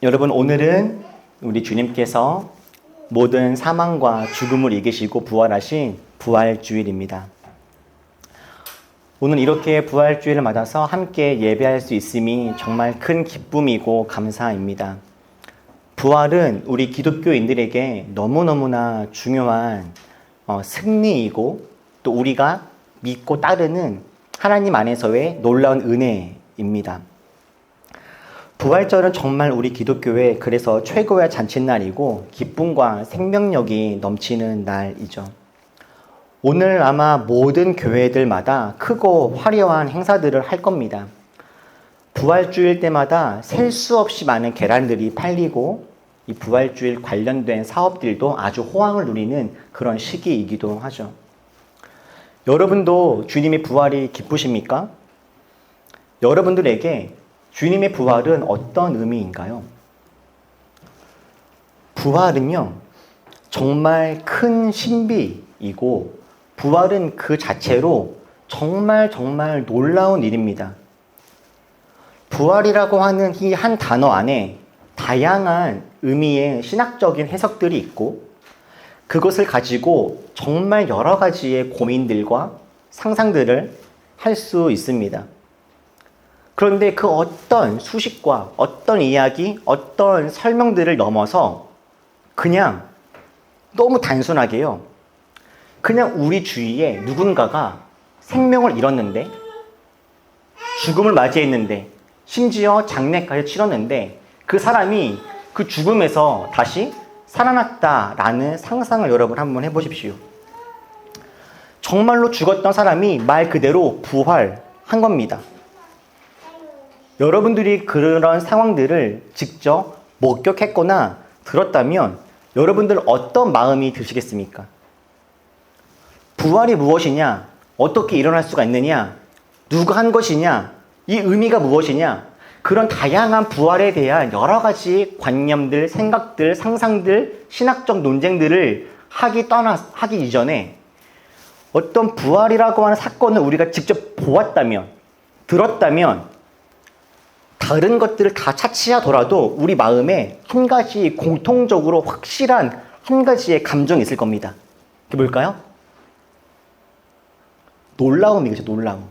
여러분, 오늘은 우리 주님께서 모든 사망과 죽음을 이기시고 부활하신 부활주일입니다. 오늘 이렇게 부활주일을 맞아서 함께 예배할 수 있음이 정말 큰 기쁨이고 감사입니다. 부활은 우리 기독교인들에게 너무너무나 중요한 승리이고 또 우리가 믿고 따르는 하나님 안에서의 놀라운 은혜입니다. 부활절은 정말 우리 기독교의 그래서 최고의 잔칫날이고 기쁨과 생명력이 넘치는 날이죠. 오늘 아마 모든 교회들마다 크고 화려한 행사들을 할 겁니다. 부활주일 때마다 셀 수 없이 많은 계란들이 팔리고 이 부활주일 관련된 사업들도 아주 호황을 누리는 그런 시기이기도 하죠. 여러분도 주님의 부활이 기쁘십니까? 여러분들에게 주님의 부활은 어떤 의미인가요? 부활은요, 정말 큰 신비이고 부활은 그 자체로 정말 놀라운 일입니다. 부활이라고 하는 이 한 단어 안에 다양한 의미의 신학적인 해석들이 있고 그것을 가지고 정말 여러 가지의 고민들과 상상들을 할 수 있습니다. 그런데 그 어떤 수식과 어떤 이야기, 어떤 설명들을 넘어서 그냥 너무 단순하게요. 그냥 우리 주위에 누군가가 생명을 잃었는데, 죽음을 맞이했는데, 심지어 장례까지 치렀는데 그 사람이 그 죽음에서 다시 살아났다라는 상상을 여러분 한번 해보십시오. 정말로 죽었던 사람이 말 그대로 부활한 겁니다. 여러분들이 그런 상황들을 직접 목격했거나 들었다면 여러분들 어떤 마음이 드시겠습니까? 부활이 무엇이냐? 어떻게 일어날 수가 있느냐? 누가 한 것이냐? 이 의미가 무엇이냐? 그런 다양한 부활에 대한 여러 가지 관념들, 생각들, 상상들, 신학적 논쟁들을 하기 이전에 어떤 부활이라고 하는 사건을 우리가 직접 보았다면, 들었다면 다른 것들을 다 차치하더라도 우리 마음에 한 가지 공통적으로 확실한 한 가지의 감정이 있을 겁니다. 그게 뭘까요? 놀라움이겠죠, 놀라움.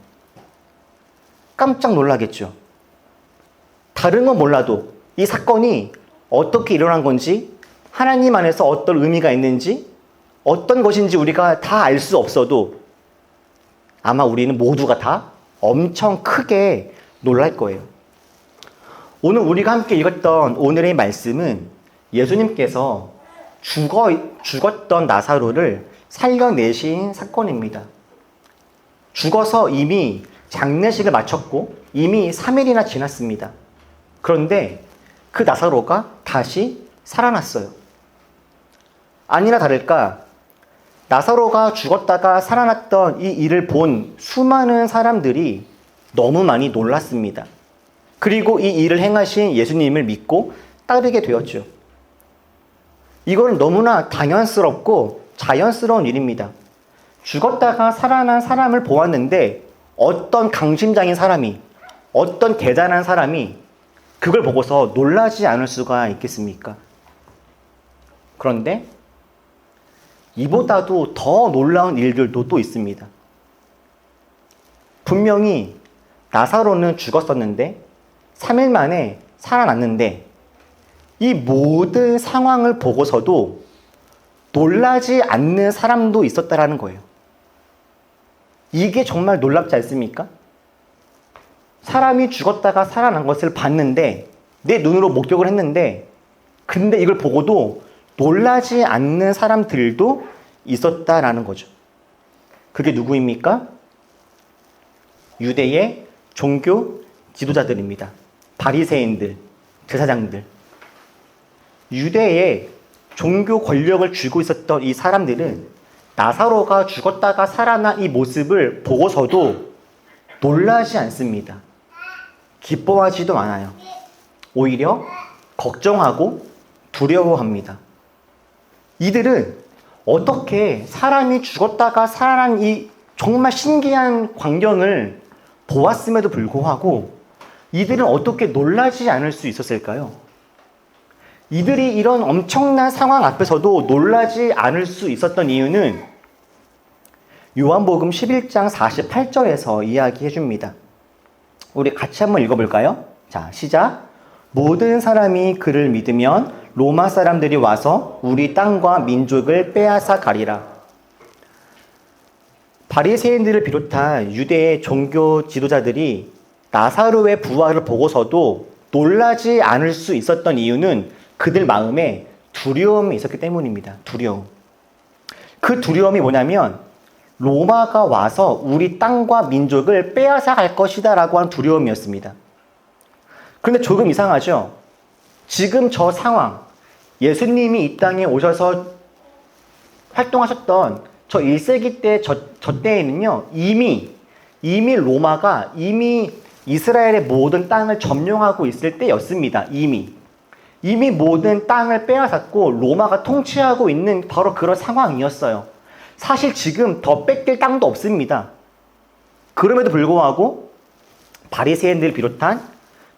깜짝 놀라겠죠. 다른 건 몰라도 이 사건이 어떻게 일어난 건지, 하나님 안에서 어떤 의미가 있는지, 어떤 것인지 우리가 다 알 수 없어도 아마 우리는 모두가 다 엄청 크게 놀랄 거예요. 오늘 우리가 함께 읽었던 오늘의 말씀은 예수님께서 죽었던 나사로를 살려내신 사건입니다. 죽어서 이미 장례식을 마쳤고 이미 3일이나 지났습니다. 그런데 그 나사로가 다시 살아났어요. 아니나 다를까 나사로가 죽었다가 살아났던 이 일을 본 수많은 사람들이 너무 많이 놀랐습니다. 그리고 이 일을 행하신 예수님을 믿고 따르게 되었죠. 이건 너무나 당연스럽고 자연스러운 일입니다. 죽었다가 살아난 사람을 보았는데 어떤 강심장인 사람이, 어떤 대단한 사람이 그걸 보고서 놀라지 않을 수가 있겠습니까? 그런데 이보다도 더 놀라운 일들도 또 있습니다. 분명히 나사로는 죽었었는데 3일 만에 살아났는데 이 모든 상황을 보고서도 놀라지 않는 사람도 있었다라는 거예요. 이게 정말 놀랍지 않습니까? 사람이 죽었다가 살아난 것을 봤는데 내 눈으로 목격을 했는데 근데 이걸 보고도 놀라지 않는 사람들도 있었다라는 거죠. 그게 누구입니까? 유대의 종교 지도자들입니다. 바리새인들, 제사장들. 유대의 종교 권력을 쥐고 있었던 이 사람들은 나사로가 죽었다가 살아난 이 모습을 보고서도 놀라지 않습니다. 기뻐하지도 않아요. 오히려 걱정하고 두려워합니다. 이들은 어떻게 사람이 죽었다가 살아난 이 정말 신기한 광경을 보았음에도 불구하고 이들은 어떻게 놀라지 않을 수 있었을까요? 이들이 이런 엄청난 상황 앞에서도 놀라지 않을 수 있었던 이유는 요한복음 11장 48절에서 이야기해 줍니다. 우리 같이 한번 읽어볼까요? 자, 시작. 모든 사람이 그를 믿으면 로마 사람들이 와서 우리 땅과 민족을 빼앗아 가리라. 바리새인들을 비롯한 유대의 종교 지도자들이 나사로의 부활을 보고서도 놀라지 않을 수 있었던 이유는 그들 마음에 두려움이 있었기 때문입니다. 두려움. 그 두려움이 뭐냐면 로마가 와서 우리 땅과 민족을 빼앗아 갈 것이다 라고 하는 두려움이었습니다. 그런데 조금 이상하죠? 지금 저 상황, 예수님이 이 땅에 오셔서 활동하셨던 저 1세기 때 저 때에는요, 이미 로마가 이미 이스라엘의 모든 땅을 점령하고 있을 때였습니다. 이미 모든 땅을 빼앗았고 로마가 통치하고 있는 바로 그런 상황이었어요. 사실 지금 더 뺏길 땅도 없습니다. 그럼에도 불구하고 바리새인들 비롯한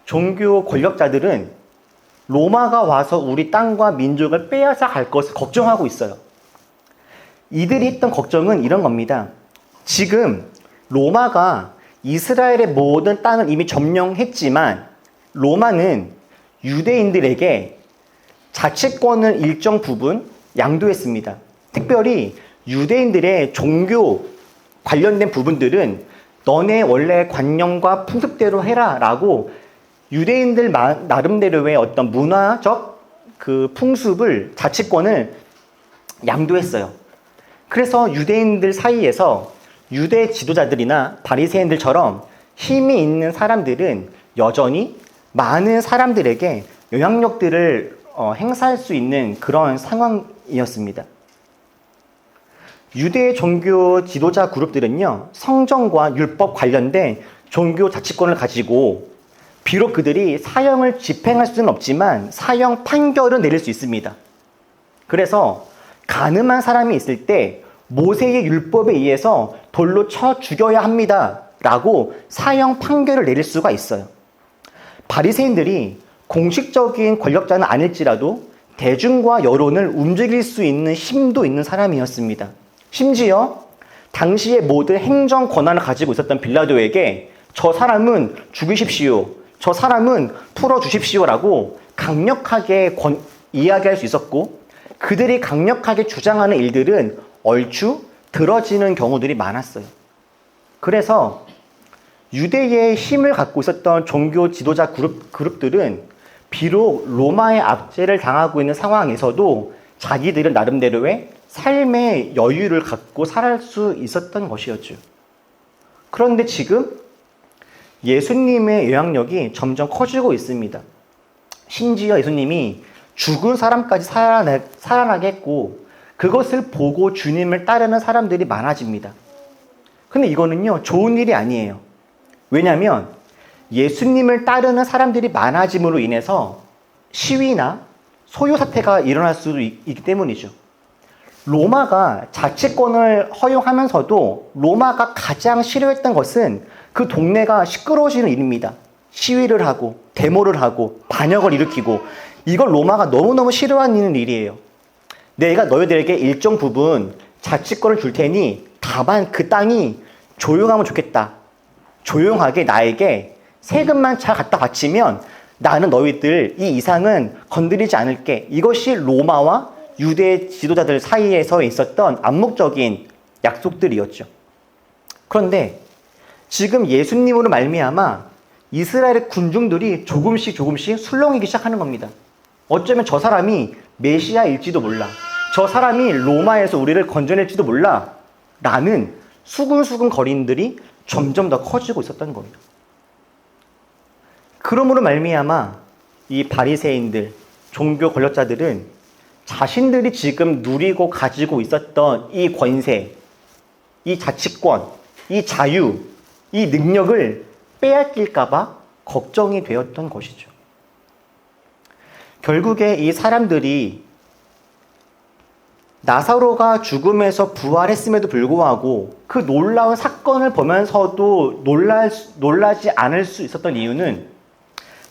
종교 권력자들은 로마가 와서 우리 땅과 민족을 빼앗아 갈 것을 걱정하고 있어요. 이들이 했던 걱정은 이런 겁니다. 지금 로마가 이스라엘의 모든 땅을 이미 점령했지만 로마는 유대인들에게 자치권을 일정 부분 양도했습니다. 특별히 유대인들의 종교 관련된 부분들은 너네 원래 관념과 풍습대로 해라 라고 유대인들 나름대로의 어떤 문화적 그 풍습을, 자치권을 양도했어요. 그래서 유대인들 사이에서 유대 지도자들이나 바리새인들처럼 힘이 있는 사람들은 여전히 많은 사람들에게 영향력들을 행사할 수 있는 그런 상황이었습니다. 유대 종교 지도자 그룹들은요, 성정과 율법 관련된 종교 자치권을 가지고 비록 그들이 사형을 집행할 수는 없지만 사형 판결을 내릴 수 있습니다. 그래서 간음한 사람이 있을 때 모세의 율법에 의해서 돌로 쳐 죽여야 합니다 라고 사형 판결을 내릴 수가 있어요. 바리새인들이 공식적인 권력자는 아닐지라도 대중과 여론을 움직일 수 있는 힘도 있는 사람이었습니다. 심지어 당시의 모든 행정 권한을 가지고 있었던 빌라도에게 저 사람은 죽이십시오, 저 사람은 풀어주십시오라고 강력하게 이야기할 수 있었고 그들이 강력하게 주장하는 일들은 얼추 들어지는 경우들이 많았어요. 그래서 유대의 힘을 갖고 있었던 종교 지도자 그룹들은 비록 로마의 압제를 당하고 있는 상황에서도 자기들은 나름대로의 삶의 여유를 갖고 살 수 있었던 것이었죠. 그런데 지금 예수님의 영향력이 점점 커지고 있습니다. 심지어 예수님이 죽은 사람까지 살아나게 했고 그것을 보고 주님을 따르는 사람들이 많아집니다. 근데 이거는요, 좋은 일이 아니에요. 왜냐하면 예수님을 따르는 사람들이 많아짐으로 인해서 시위나 소요 사태가 일어날 수도 있기 때문이죠. 로마가 자치권을 허용하면서도 로마가 가장 싫어했던 것은 그 동네가 시끄러워지는 일입니다. 시위를 하고 데모를 하고 반역을 일으키고 이걸 로마가 너무너무 싫어하는 일이에요. 내가 너희들에게 일정 부분 자치권을 줄 테니 다만 그 땅이 조용하면 좋겠다. 조용하게 나에게 세금만 잘 갖다 바치면 나는 너희들 이 이상은 건드리지 않을게. 이것이 로마와 유대 지도자들 사이에서 있었던 암묵적인 약속들이었죠. 그런데 지금 예수님으로 말미암아 이스라엘의 군중들이 조금씩 술렁이기 시작하는 겁니다. 어쩌면 저 사람이 메시아일지도 몰라. 저 사람이 로마에서 우리를 건져낼지도 몰라. 라는 수근수근 거린들이 점점 더 커지고 있었던 겁니다. 그러므로 말미암아 이 바리새인들, 종교 권력자들은 자신들이 지금 누리고 가지고 있었던 이 권세, 이 자치권, 이 자유, 이 능력을 빼앗길까 봐 걱정이 되었던 것이죠. 결국에 이 사람들이 나사로가 죽음에서 부활했음에도 불구하고 그 놀라운 사건을 보면서도 놀라지 않을 수 있었던 이유는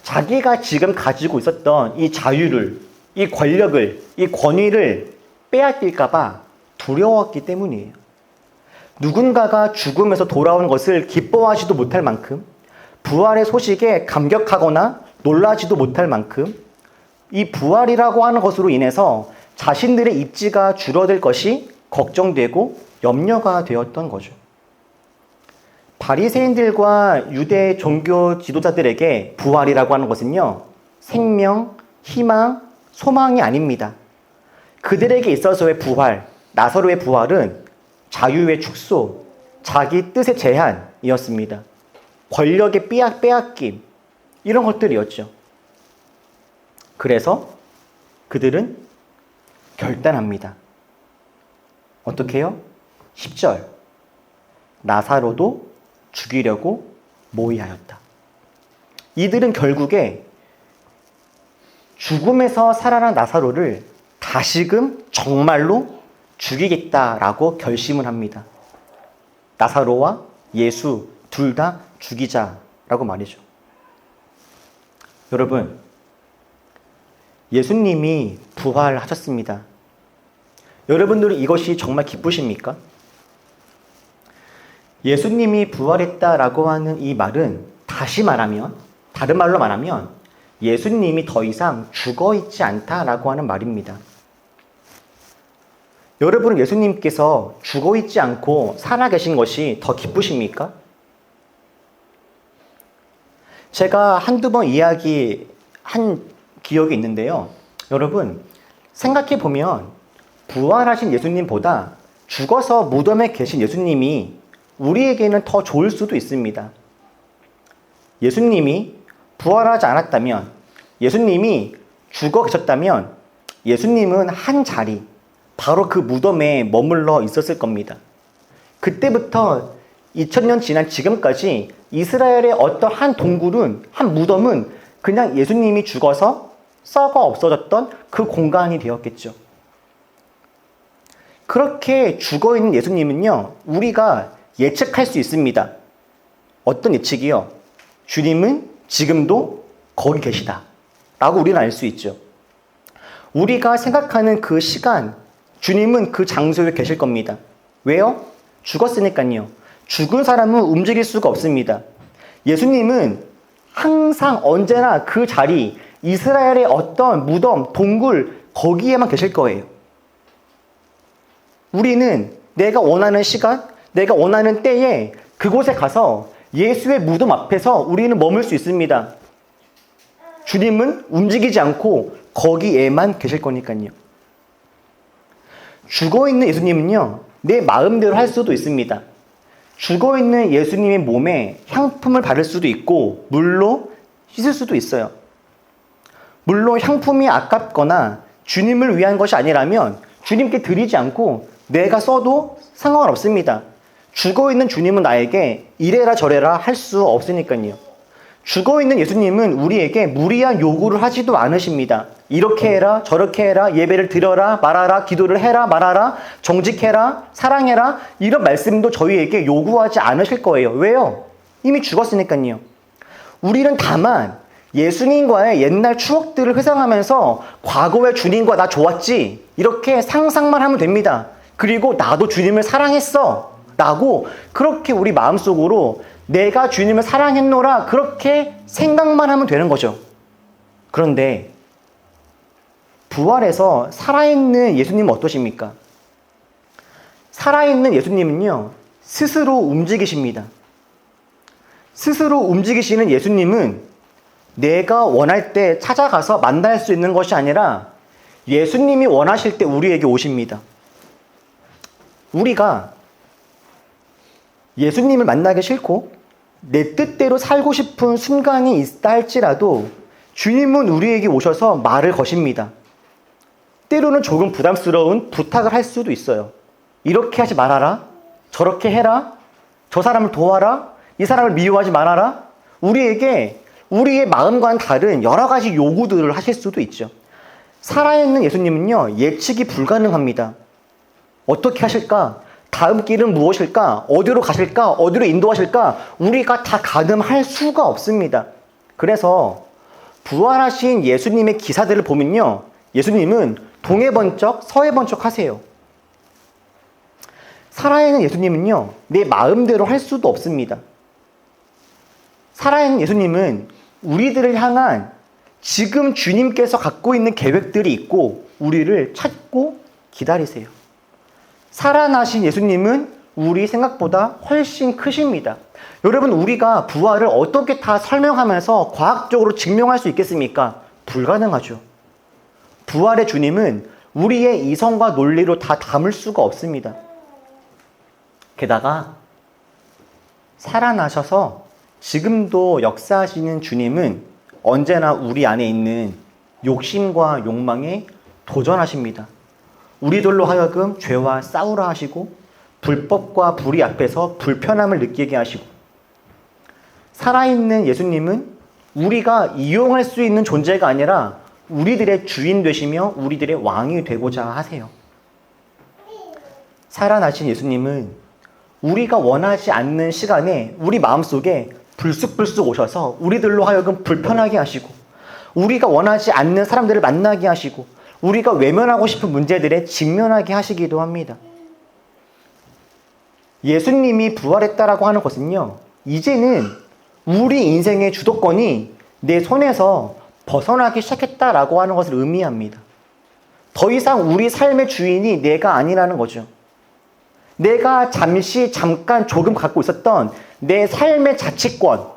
자기가 지금 가지고 있었던 이 자유를, 이 권력을, 이 권위를 빼앗길까봐 두려웠기 때문이에요. 누군가가 죽음에서 돌아오는 것을 기뻐하지도 못할 만큼, 부활의 소식에 감격하거나 놀라지도 못할 만큼, 이 부활이라고 하는 것으로 인해서 자신들의 입지가 줄어들 것이 걱정되고 염려가 되었던 거죠. 바리새인들과 유대 종교 지도자들에게 부활이라고 하는 것은요, 생명, 희망, 소망이 아닙니다. 그들에게 있어서의 부활, 나사로의 부활은 자유의 축소, 자기 뜻의 제한이었습니다. 권력의 빼앗김, 이런 것들이었죠. 그래서 그들은 결단합니다. 어떻게 해요? 10절. 나사로도 죽이려고 모의하였다. 이들은 결국에 죽음에서 살아난 나사로를 다시금 정말로 죽이겠다라고 결심을 합니다. 나사로와 예수 둘 다 죽이자라고 말이죠. 여러분, 예수님이 부활하셨습니다. 여러분들은 이것이 정말 기쁘십니까? 예수님이 부활했다라고 하는 이 말은 다시 말하면, 다른 말로 말하면 예수님이 더 이상 죽어있지 않다라고 하는 말입니다. 여러분은 예수님께서 죽어있지 않고 살아계신 것이 더 기쁘십니까? 제가 한두 번 이야기한 기억이 있는데요. 여러분, 생각해보면 부활하신 예수님보다 죽어서 무덤에 계신 예수님이 우리에게는 더 좋을 수도 있습니다. 예수님이 부활하지 않았다면, 예수님이 죽어 계셨다면 예수님은 한 자리, 바로 그 무덤에 머물러 있었을 겁니다. 그때부터 2000년 지난 지금까지 이스라엘의 어떤 한 동굴은, 한 무덤은 그냥 예수님이 죽어서 썩어 없어졌던 그 공간이 되었겠죠. 그렇게 죽어있는 예수님은요, 우리가 예측할 수 있습니다. 어떤 예측이요? 주님은 지금도 거기 계시다 라고 우리는 알 수 있죠. 우리가 생각하는 그 시간, 주님은 그 장소에 계실 겁니다. 왜요? 죽었으니까요. 죽은 사람은 움직일 수가 없습니다. 예수님은 항상 언제나 그 자리, 이스라엘의 어떤 무덤, 동굴, 거기에만 계실 거예요. 우리는 내가 원하는 시간, 내가 원하는 때에 그곳에 가서 예수의 무덤 앞에서 우리는 머물 수 있습니다. 주님은 움직이지 않고 거기에만 계실 거니까요. 죽어있는 예수님은요, 내 마음대로 할 수도 있습니다. 죽어있는 예수님의 몸에 향품을 바를 수도 있고 물로 씻을 수도 있어요. 물론 향품이 아깝거나 주님을 위한 것이 아니라면 주님께 드리지 않고 내가 써도 상관없습니다. 죽어있는 주님은 나에게 이래라 저래라 할 수 없으니까요. 죽어있는 예수님은 우리에게 무리한 요구를 하지도 않으십니다. 이렇게 해라, 저렇게 해라, 예배를 드려라, 말하라, 기도를 해라, 말하라, 정직해라, 사랑해라, 이런 말씀도 저희에게 요구하지 않으실 거예요. 왜요? 이미 죽었으니까요. 우리는 다만 예수님과의 옛날 추억들을 회상하면서 과거의 주님과 나 좋았지, 이렇게 상상만 하면 됩니다. 그리고 나도 주님을 사랑했어 라고 그렇게 우리 마음속으로 내가 주님을 사랑했노라 그렇게 생각만 하면 되는 거죠. 그런데 부활해서 살아있는 예수님은 어떠십니까? 살아있는 예수님은요, 스스로 움직이십니다. 스스로 움직이시는 예수님은 내가 원할 때 찾아가서 만날 수 있는 것이 아니라 예수님이 원하실 때 우리에게 오십니다. 우리가 예수님을 만나기 싫고 내 뜻대로 살고 싶은 순간이 있다 할지라도 주님은 우리에게 오셔서 말을 거십니다. 때로는 조금 부담스러운 부탁을 할 수도 있어요. 이렇게 하지 말아라, 저렇게 해라, 저 사람을 도와라, 이 사람을 미워하지 말아라. 우리에게 우리의 마음과는 다른 여러 가지 요구들을 하실 수도 있죠. 살아있는 예수님은요, 예측이 불가능합니다. 어떻게 하실까? 다음 길은 무엇일까? 어디로 가실까? 어디로 인도하실까? 우리가 다 가늠할 수가 없습니다. 그래서 부활하신 예수님의 기사들을 보면요. 예수님은 동해 번쩍 서해 번쩍 하세요. 살아있는 예수님은요. 내 마음대로 할 수도 없습니다. 살아있는 예수님은 우리들을 향한 지금 주님께서 갖고 있는 계획들이 있고 우리를 찾고 기다리세요. 살아나신 예수님은 우리 생각보다 훨씬 크십니다. 여러분, 우리가 부활을 어떻게 다 설명하면서 과학적으로 증명할 수 있겠습니까? 불가능하죠. 부활의 주님은 우리의 이성과 논리로 다 담을 수가 없습니다. 게다가 살아나셔서 지금도 역사하시는 주님은 언제나 우리 안에 있는 욕심과 욕망에 도전하십니다. 우리들로 하여금 죄와 싸우라 하시고 불법과 불의 앞에서 불편함을 느끼게 하시고, 살아있는 예수님은 우리가 이용할 수 있는 존재가 아니라 우리들의 주인 되시며 우리들의 왕이 되고자 하세요. 살아나신 예수님은 우리가 원하지 않는 시간에 우리 마음속에 불쑥불쑥 오셔서 우리들로 하여금 불편하게 하시고, 우리가 원하지 않는 사람들을 만나게 하시고, 우리가 외면하고 싶은 문제들에 직면하게 하시기도 합니다. 예수님이 부활했다라고 하는 것은요, 이제는 우리 인생의 주도권이 내 손에서 벗어나기 시작했다라고 하는 것을 의미합니다. 더 이상 우리 삶의 주인이 내가 아니라는 거죠. 내가 잠깐 조금 갖고 있었던 내 삶의 자치권,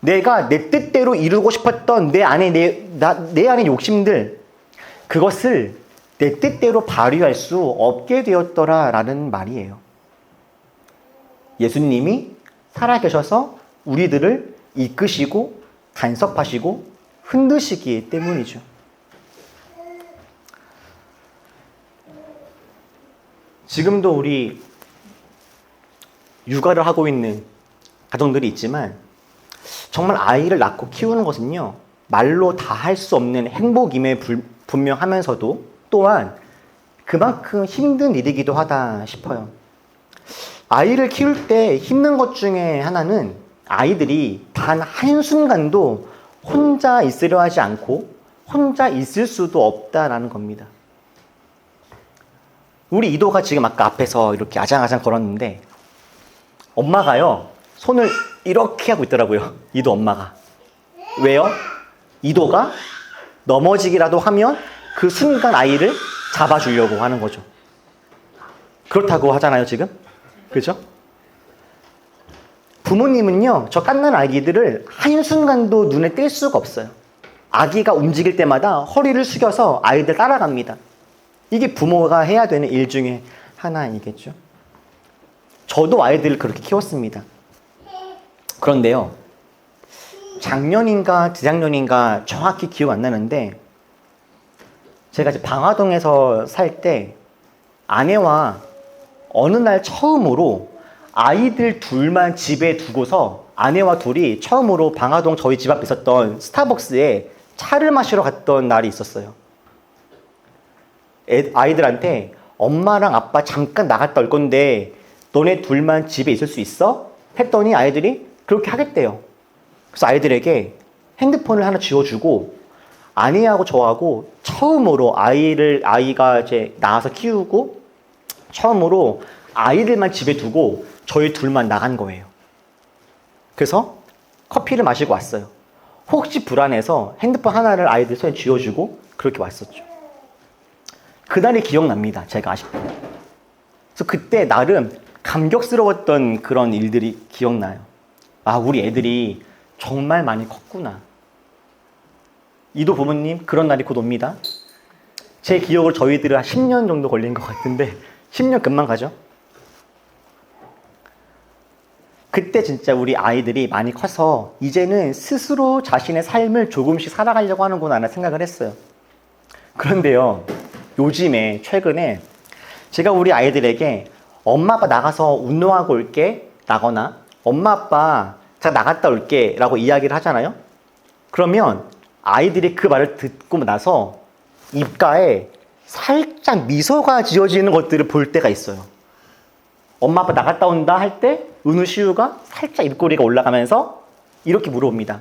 내가 내 뜻대로 이루고 싶었던 내 안의 욕심들, 그것을 내 뜻대로 발휘할 수 없게 되었더라라는 말이에요. 예수님이 살아계셔서 우리들을 이끄시고 간섭하시고 흔드시기 때문이죠. 지금도 우리 육아를 하고 있는 가정들이 있지만, 정말 아이를 낳고 키우는 것은요, 말로 다 할 수 없는 행복임에 분명하면서도 또한 그만큼 힘든 일이기도 하다 싶어요. 아이를 키울 때 힘든 것 중에 하나는 아이들이 단 한순간도 혼자 있으려 하지 않고 혼자 있을 수도 없다라는 겁니다. 우리 이도가 지금 아까 앞에서 이렇게 아장아장 걸었는데 엄마가요, 손을 이렇게 하고 있더라고요. 이도 엄마가. 왜요? 이도가 넘어지기라도 하면 그 순간 아이를 잡아주려고 하는 거죠. 그렇다고 하잖아요, 지금. 그죠? 부모님은요, 저 갓난 아기들을 한순간도 눈에 띌 수가 없어요. 아기가 움직일 때마다 허리를 숙여서 아이들 따라갑니다. 이게 부모가 해야 되는 일 중에 하나이겠죠. 저도 아이들을 그렇게 키웠습니다. 그런데요, 작년인가 재작년인가 정확히 기억 안 나는데, 제가 이제 방화동에서 살 때 아내와 어느 날 처음으로 아이들 둘만 집에 두고서 아내와 둘이 처음으로 방화동 저희 집 앞에 있었던 스타벅스에 차를 마시러 갔던 날이 있었어요. 아이들한테 엄마랑 아빠 잠깐 나갔다 올 건데 너네 둘만 집에 있을 수 있어? 했더니 아이들이 그렇게 하겠대요. 그래서 아이들에게 핸드폰을 하나 쥐어주고 아내하고 저하고 처음으로 아이가 이제 나와서 키우고 처음으로 아이들만 집에 두고 저희 둘만 나간 거예요. 그래서 커피를 마시고 왔어요. 혹시 불안해서 핸드폰 하나를 아이들 손에 쥐어주고 그렇게 왔었죠. 그날이 기억납니다. 제가 아직도. 그래서 그때 나름 감격스러웠던 그런 일들이 기억나요. 아, 우리 애들이 정말 많이 컸구나. 이도 부모님, 그런 날이 곧 옵니다. 제 기억으로 저희들은 한 10년 정도 걸린 것 같은데 10년 금방 가죠. 그때 진짜 우리 아이들이 많이 커서 이제는 스스로 자신의 삶을 조금씩 살아가려고 하는구나 하는 생각을 했어요. 그런데요, 요즘에 최근에 제가 우리 아이들에게 엄마 아빠 나가서 운동하고 올게 라거나 엄마 아빠 제가 나갔다 올게 라고 이야기를 하잖아요. 그러면 아이들이 그 말을 듣고 나서 입가에 살짝 미소가 지어지는 것들을 볼 때가 있어요. 엄마 아빠 나갔다 온다 할 때 은우 시우가 살짝 입꼬리가 올라가면서 이렇게 물어봅니다.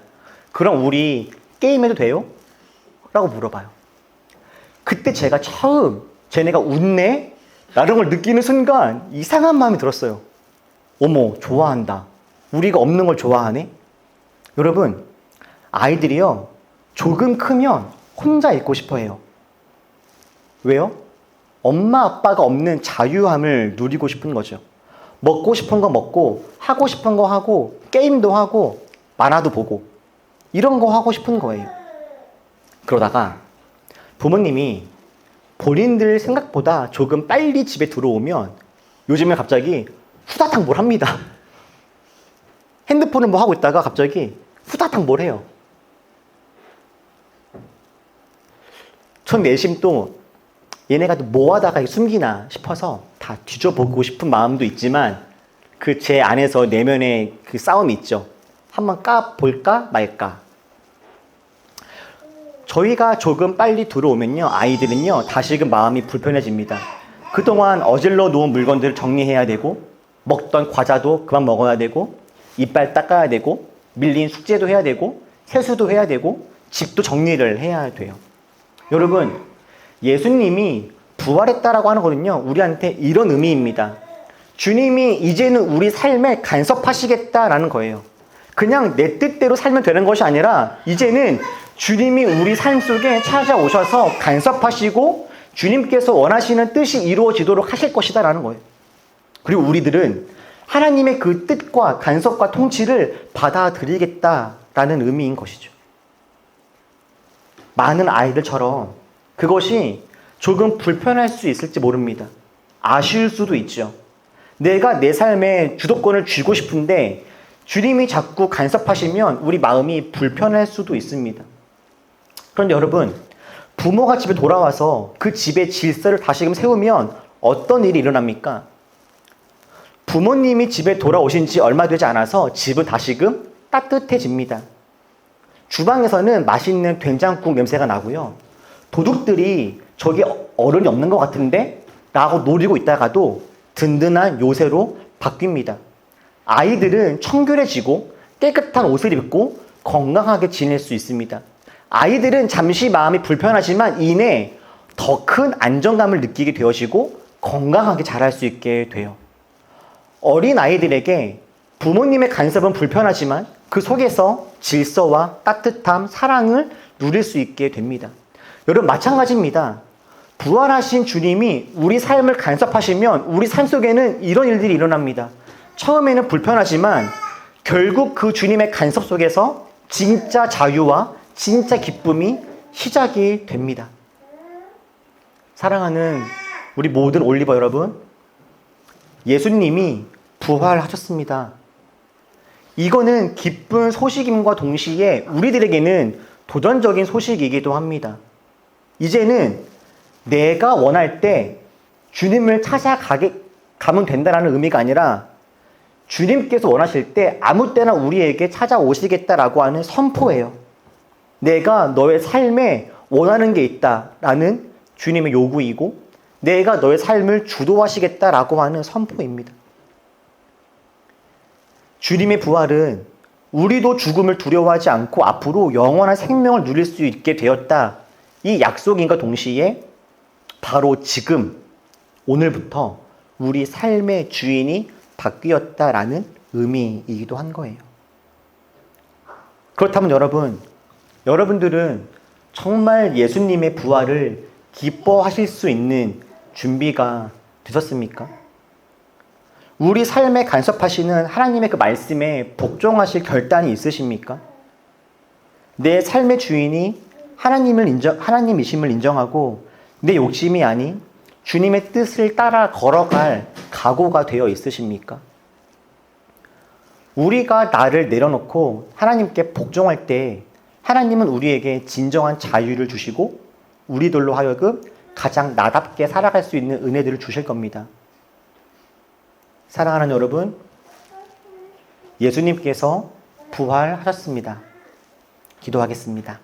그럼 우리 게임해도 돼요? 라고 물어봐요. 그때 제가 처음 쟤네가 웃네? 라는 걸 느끼는 순간 이상한 마음이 들었어요. 어머, 좋아한다. 우리가 없는 걸 좋아하네? 여러분, 아이들이요, 조금 크면 혼자 있고 싶어 해요. 왜요? 엄마 아빠가 없는 자유함을 누리고 싶은 거죠. 먹고 싶은 거 먹고, 하고 싶은 거 하고, 게임도 하고, 만화도 보고, 이런 거 하고 싶은 거예요. 그러다가 부모님이 본인들 생각보다 조금 빨리 집에 들어오면 요즘에 갑자기 후다닥 뭘 합니다. 핸드폰을 뭐 하고 있다가 갑자기 후다닥 뭘 해요. 전 내심 또 얘네가 뭐 하다가 숨기나 싶어서 다 뒤져보고 싶은 마음도 있지만 그 제 안에서 내면의 그 싸움이 있죠. 한번 까볼까 말까. 저희가 조금 빨리 들어오면요, 아이들은요 다시금 마음이 불편해집니다. 그동안 어질러 놓은 물건들을 정리해야 되고, 먹던 과자도 그만 먹어야 되고, 이빨 닦아야 되고, 밀린 숙제도 해야 되고, 세수도 해야 되고, 집도 정리를 해야 돼요. 여러분, 예수님이 부활했다라고 하는 거는요, 우리한테 이런 의미입니다. 주님이 이제는 우리 삶에 간섭하시겠다라는 거예요. 그냥 내 뜻대로 살면 되는 것이 아니라 이제는 주님이 우리 삶 속에 찾아오셔서 간섭하시고 주님께서 원하시는 뜻이 이루어지도록 하실 것이다라는 거예요. 그리고 우리들은 하나님의 그 뜻과 간섭과 통치를 받아들이겠다라는 의미인 것이죠. 많은 아이들처럼 그것이 조금 불편할 수 있을지 모릅니다. 아쉬울 수도 있죠. 내가 내 삶에 주도권을 쥐고 싶은데 주님이 자꾸 간섭하시면 우리 마음이 불편할 수도 있습니다. 그런데 여러분, 부모가 집에 돌아와서 그 집의 질서를 다시금 세우면 어떤 일이 일어납니까? 부모님이 집에 돌아오신 지 얼마 되지 않아서 집은 다시금 따뜻해집니다. 주방에서는 맛있는 된장국 냄새가 나고요. 도둑들이 저기 어른이 없는 것 같은데? 라고 노리고 있다가도 든든한 요새로 바뀝니다. 아이들은 청결해지고 깨끗한 옷을 입고 건강하게 지낼 수 있습니다. 아이들은 잠시 마음이 불편하지만 이내 더 큰 안정감을 느끼게 되어지고 건강하게 자랄 수 있게 돼요. 어린 아이들에게 부모님의 간섭은 불편하지만 그 속에서 질서와 따뜻함, 사랑을 누릴 수 있게 됩니다. 여러분, 마찬가지입니다. 부활하신 주님이 우리 삶을 간섭하시면 우리 삶 속에는 이런 일들이 일어납니다. 처음에는 불편하지만 결국 그 주님의 간섭 속에서 진짜 자유와 진짜 기쁨이 시작이 됩니다. 사랑하는 우리 모든 올리버 여러분, 예수님이 부활하셨습니다. 이거는 기쁜 소식임과 동시에 우리들에게는 도전적인 소식이기도 합니다. 이제는 내가 원할 때 주님을 가면 된다는 의미가 아니라 주님께서 원하실 때 아무 때나 우리에게 찾아오시겠다라고 하는 선포예요. 내가 너의 삶에 원하는 게 있다라는 주님의 요구이고 내가 너의 삶을 주도하시겠다라고 하는 선포입니다. 주님의 부활은 우리도 죽음을 두려워하지 않고 앞으로 영원한 생명을 누릴 수 있게 되었다. 이 약속인과 동시에 바로 지금 오늘부터 우리 삶의 주인이 바뀌었다라는 의미이기도 한 거예요. 그렇다면 여러분들은 정말 예수님의 부활을 기뻐하실 수 있는 준비가 되셨습니까? 우리 삶에 간섭하시는 하나님의 그 말씀에 복종하실 결단이 있으십니까? 내 삶의 주인이 하나님이심을 인정하고 내 욕심이 아닌 주님의 뜻을 따라 걸어갈 각오가 되어 있으십니까? 우리가 나를 내려놓고 하나님께 복종할 때 하나님은 우리에게 진정한 자유를 주시고 우리들로 하여금 가장 나답게 살아갈 수 있는 은혜들을 주실 겁니다. 사랑하는 여러분, 예수님께서 부활하셨습니다. 기도하겠습니다.